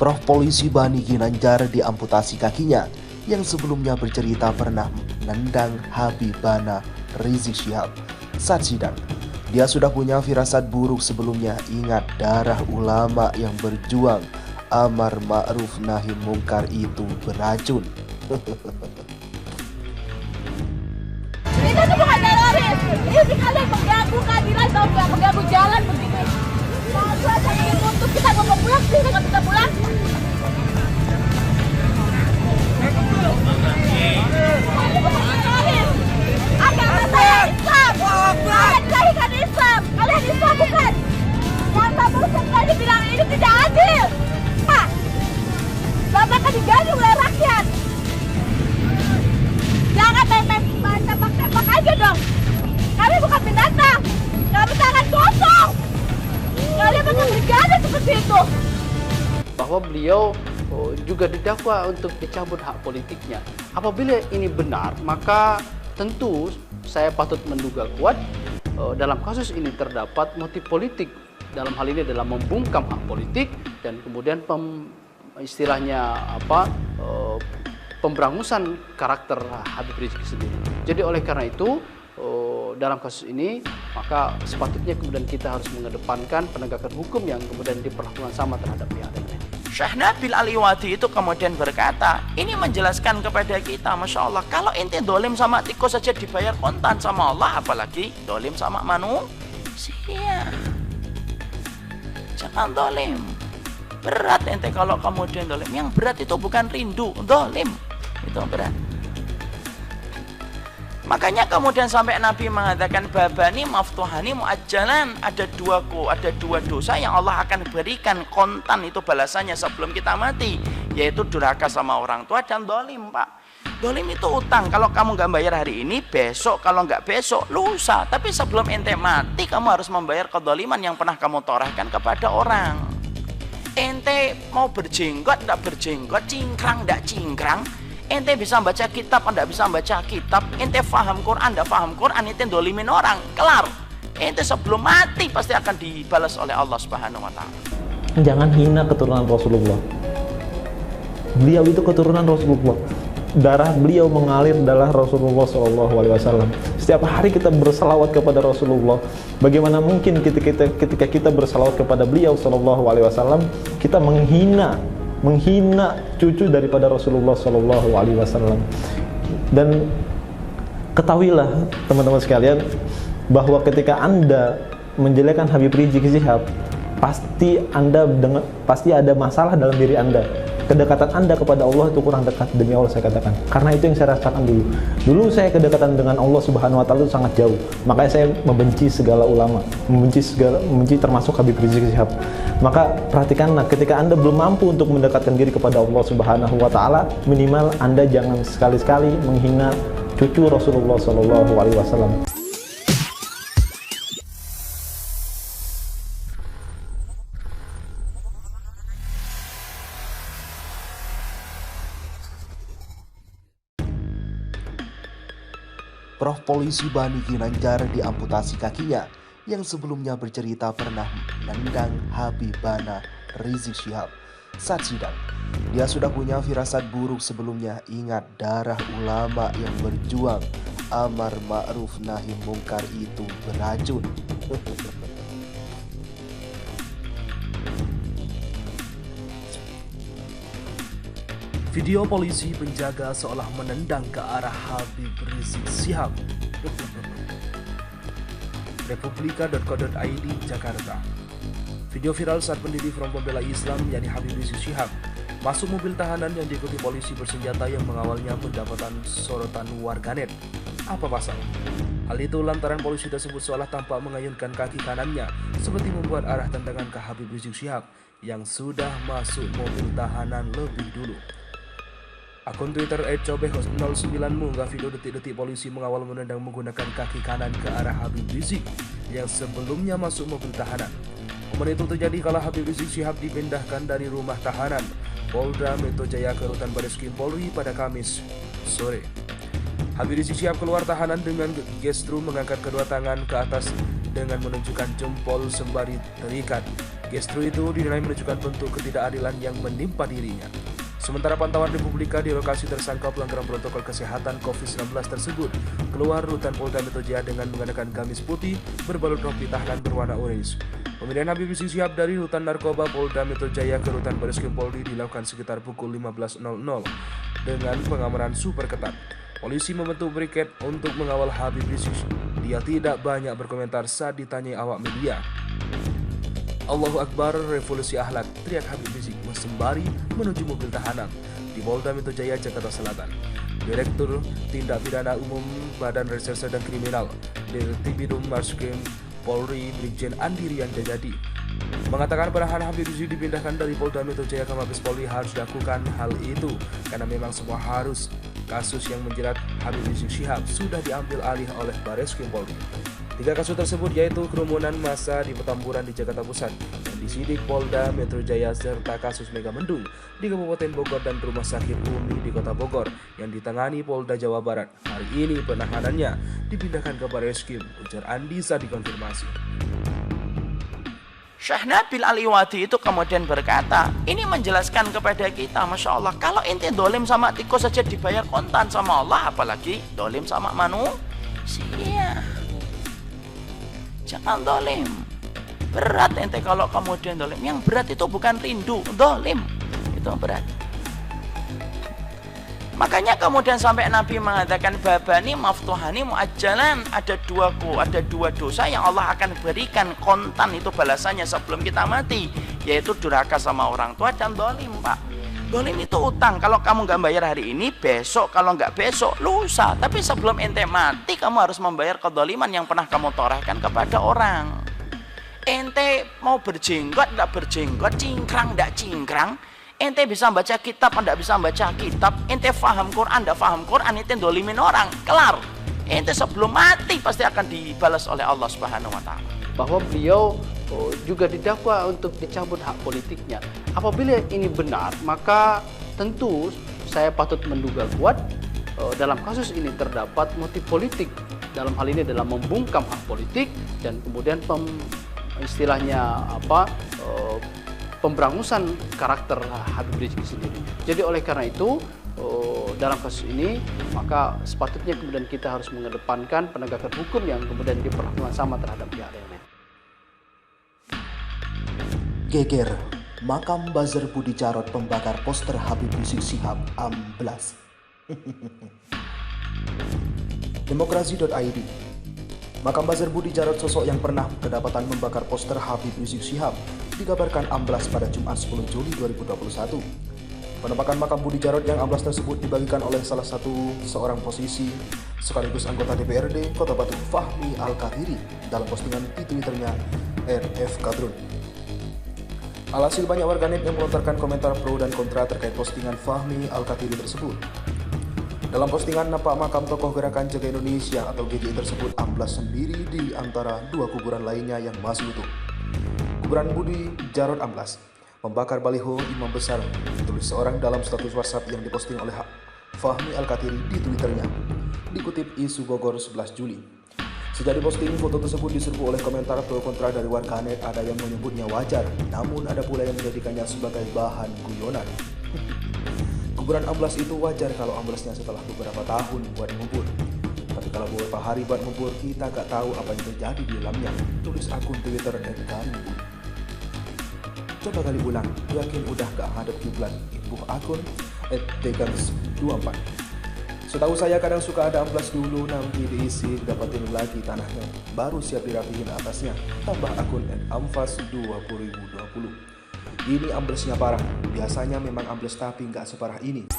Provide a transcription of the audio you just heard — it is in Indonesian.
Prof Polisi Bani Ginanjar diamputasi kakinya yang sebelumnya bercerita pernah menendang Habibana Rizik Syihab saat sidang. Dia sudah punya firasat buruk sebelumnya. Ingat, darah ulama yang berjuang amar ma'ruf nahi mungkar itu beracun. Kita tuh bukan teroris. Ini kalian mengganggu keadilan, tau gak? Mengganggu jalan begini. Kalau ada yang untuk kita mau pulang, kita nggak bisa pulang. Kalian bukan teroris. Agama saya Islam. Kalian dilahirkan Islam. Kalian Islam bukan. Yang tak berusaha tadi bilang ini tidak adil. Bapak kan digaji oleh rakyat. Jangan main-main tembak-tembak aja dong. Kami bukan binatang. Kami tangan kosong. Kalian bukan brigade seperti itu. Bahwa beliau juga didakwa untuk dicabut hak politiknya. Apabila ini benar, maka tentu saya patut menduga kuat dalam kasus ini terdapat motif politik. Dalam hal ini adalah membungkam hak politik dan kemudian pemberangusan karakter Habib Rizik sendiri. Jadi oleh karena itu dalam kasus ini maka sepatutnya kemudian kita harus mengedepankan penegakan hukum yang kemudian diperlakukan sama terhadap pihak lain. Syekh Nabil Al-Iwadi itu kemudian berkata, ini menjelaskan kepada kita, Masya Allah, kalau ente dolim sama tikus saja dibayar kontan sama Allah, apalagi dolim sama manusia. Jangan dolim. Berat ente kalau kemudian dolim. Yang berat itu bukan rindu, dolim. Itu berat. Makanya kemudian sampai Nabi mengatakan babani maftuhani muajjalan, ada dua dosa yang Allah akan berikan kontan itu balasannya sebelum kita mati, yaitu durhaka sama orang tua dan dolim, Pak. Dolim itu utang, kalau kamu nggak bayar hari ini, besok, kalau nggak besok, lusa. Tapi sebelum ente mati, kamu harus membayar kedoliman yang pernah kamu torehkan kepada orang. Ente mau berjenggot, nggak berjenggot, cingkrang, nggak cingkrang, ente bisa baca kitab, anda bisa baca kitab, ente faham Quran, anda faham Quran, ente dolimin orang, kelar. Ente sebelum mati pasti akan dibalas oleh Allah Subhanahu wa Ta'ala. Jangan hina keturunan Rasulullah. Beliau itu keturunan Rasulullah. Darah beliau mengalir adalah Rasulullah SAW. Setiap hari kita bersalawat kepada Rasulullah. Bagaimana mungkin ketika kita bersalawat kepada beliau SAW, kita menghina cucu daripada Rasulullah SAW. Dan ketahuilah teman-teman sekalian bahwa ketika Anda menjelekkan Habib Rizik Syihab, pasti ada masalah dalam diri Anda. Kedekatan Anda kepada Allah itu kurang dekat, demi Allah saya katakan. Karena itu yang saya rasakan dulu. Dulu saya kedekatan dengan Allah Subhanahu wa Ta'ala itu sangat jauh. Makanya saya membenci segala ulama, membenci termasuk Habib Rizik Syihab. Maka perhatikanlah, ketika Anda belum mampu untuk mendekatkan diri kepada Allah Subhanahu wa Ta'ala, minimal Anda jangan sekali-sekali menghina cucu Rasulullah SAW. Prof Polisi Bani Ginanjar diamputasi kakinya yang sebelumnya bercerita pernah menendang Habibana Rizik Syihab saat sidang. Dia sudah punya firasat buruk sebelumnya. Ingat, darah ulama yang berjuang amar ma'ruf nahi mungkar itu beracun. Video polisi penjaga seolah menendang ke arah Habib Rizik Syihab. Republika.co.id, Jakarta. Video viral saat pendiri Front Pembela Islam yakni Habib Rizik Syihab masuk mobil tahanan yang diikuti polisi bersenjata yang mengawalnya mendapatkan sorotan warganet. Apa pasal? Hal itu lantaran polisi tersebut seolah tampak mengayunkan kaki kanannya seperti membuat arah tendangan ke Habib Rizik Syihab yang sudah masuk mobil tahanan lebih dulu. Akun Twitter @cobeh09 mengunggah video detik-detik polisi mengawal menendang menggunakan kaki kanan ke arah Habib Rizik yang sebelumnya masuk mobil tahanan. Momen itu terjadi kala Habib Rizik Syihab dipindahkan dari rumah tahanan Polda Metro Jaya ke rutan Bareskrim Polri pada Kamis sore. Habib Rizik Syihab keluar tahanan dengan gestur mengangkat kedua tangan ke atas dengan menunjukkan jempol sembari terikat. Gestur itu dinilai menunjukkan bentuk ketidakadilan yang menimpa dirinya. Sementara pantauan Republika di lokasi tersangka pelanggaran protokol kesehatan COVID-19 tersebut, keluar rutan Polda Metro Jaya dengan mengenakan gamis putih berbalut rompi tahanan berwarna orange. Pemindahan Habib Rizik Syihab dari rutan narkoba Polda Metro Jaya ke rutan Bareskrim Polri dilakukan sekitar pukul 15.00 dengan pengamanan super ketat. Polisi membentuk briket untuk mengawal Habib Rizik. Dia tidak banyak berkomentar saat ditanyai awak media. Allahu Akbar, revolusi akhlak, teriak Habib Rizik sembari menuju mobil tahanan di Polda Metro Jaya, Jakarta Selatan. Direktur Tindak Pidana Umum Badan Reserse dan Kriminal Dirtipidum Bareskrim Polri Brigjen Andi Rian Jayadi mengatakan penahanan Habib Rizik dipindahkan dari Polda Metro Jaya ke Mabes Polri harus dilakukan hal itu karena memang semua harus kasus yang menjerat Habib Rizik Syihab sudah diambil alih oleh Bareskrim Polri. 3 kasus tersebut yaitu kerumunan massa di Petamburan di Jakarta Pusat yang disidik Polda Metro Jaya serta kasus Mega Mendung di Kabupaten Bogor dan Rumah Sakit Umi di Kota Bogor yang ditangani Polda Jawa Barat. Hari ini penahanannya dipindahkan ke Bareskrim, ujar Andi saat dikonfirmasi. Syekh Nabil Aliwadi itu kemudian berkata, ini menjelaskan kepada kita, Masya Allah, kalau ente dolim sama tikus saja dibayar kontan sama Allah, apalagi dolim sama manusia. Jangan dolim. Berat ente kalau kemudian dolim. Yang berat itu bukan rindu, dolim. Itu berat. Makanya kemudian sampai Nabi mengatakan babani maftuhani muajjalan, ada dua dosa yang Allah akan berikan kontan itu balasannya sebelum kita mati, yaitu durhaka sama orang tua dan dolim, Pak. Dolim itu utang, kalau kamu nggak bayar hari ini, besok, kalau nggak besok, lusa. Tapi sebelum ente mati, kamu harus membayar kedoliman yang pernah kamu torehkan kepada orang. Ente mau berjenggot, nggak berjenggot, cingkrang, nggak cingkrang, ente bisa baca kitab, nggak bisa baca kitab, ente faham Quran, nggak faham Quran, ente dolimin orang, kelar. Ente sebelum mati pasti akan dibalas oleh Allah Subhanahu Wa Taala. Bahwa beliau juga didakwa untuk dicabut hak politiknya. Apabila ini benar, maka tentu saya patut menduga kuat dalam kasus ini terdapat motif politik. Dalam hal ini adalah membungkam hak politik dan kemudian pemberangusan karakter Habib Rizik sendiri. Jadi oleh karena itu dalam kasus ini maka sepatutnya kemudian kita harus mengedepankan penegakan hukum yang kemudian diperlakukan sama terhadap pihak lain. Geger, makam buzzer Budi Jarod pembakar poster Habib Rizik Syihab amblas. Demokrasi.id. Makam buzzer Budi Jarod, sosok yang pernah kedapatan membakar poster Habib Rizik Syihab, dikabarkan amblas pada Jumat 10 Juli 2021. Penampakan makam Budi Jarod yang amblas tersebut dibagikan oleh salah satu seorang posisi sekaligus anggota DPRD Kota Batu, Fahmi Al-Kathiri, dalam postingan di Twitternya RF Kadrun. Alhasil banyak warganet yang melontarkan komentar pro dan kontra terkait postingan Fahmi Al-Kathiri tersebut. Dalam postingan nampak makam tokoh Gerakan Jaga Indonesia atau GJI tersebut amblas sendiri di antara dua kuburan lainnya yang masih utuh. Kuburan Budi Jarod amblas, membakar baliho imam besar, ditulis seorang dalam status WhatsApp yang diposting oleh Fahmi Al-Kathiri di Twitternya. Dikutip Isu Bogor 11 Juli. Sejak diposting, foto tersebut diserbu oleh komentar pro kontra dari warganet. Ada yang menyebutnya wajar, namun ada pula yang menjadikannya sebagai bahan guyonan. Kuburan amblas itu wajar kalau amblasnya setelah beberapa tahun buat ngubur. Tapi kalau beberapa hari buat ngubur, kita gak tahu apa yang terjadi di dalamnya, tulis akun Twitter @kami. Coba kali ulang, yakin udah gak hadap kiblat, imbuh akun @tegans24. Setahu saya kadang suka ada amblas dulu, nanti diisi, dapatin lagi tanahnya, baru siap dirapihin atasnya, tambah akun @amfas2020. Ini amblesnya parah, biasanya memang ambles tapi nggak separah ini.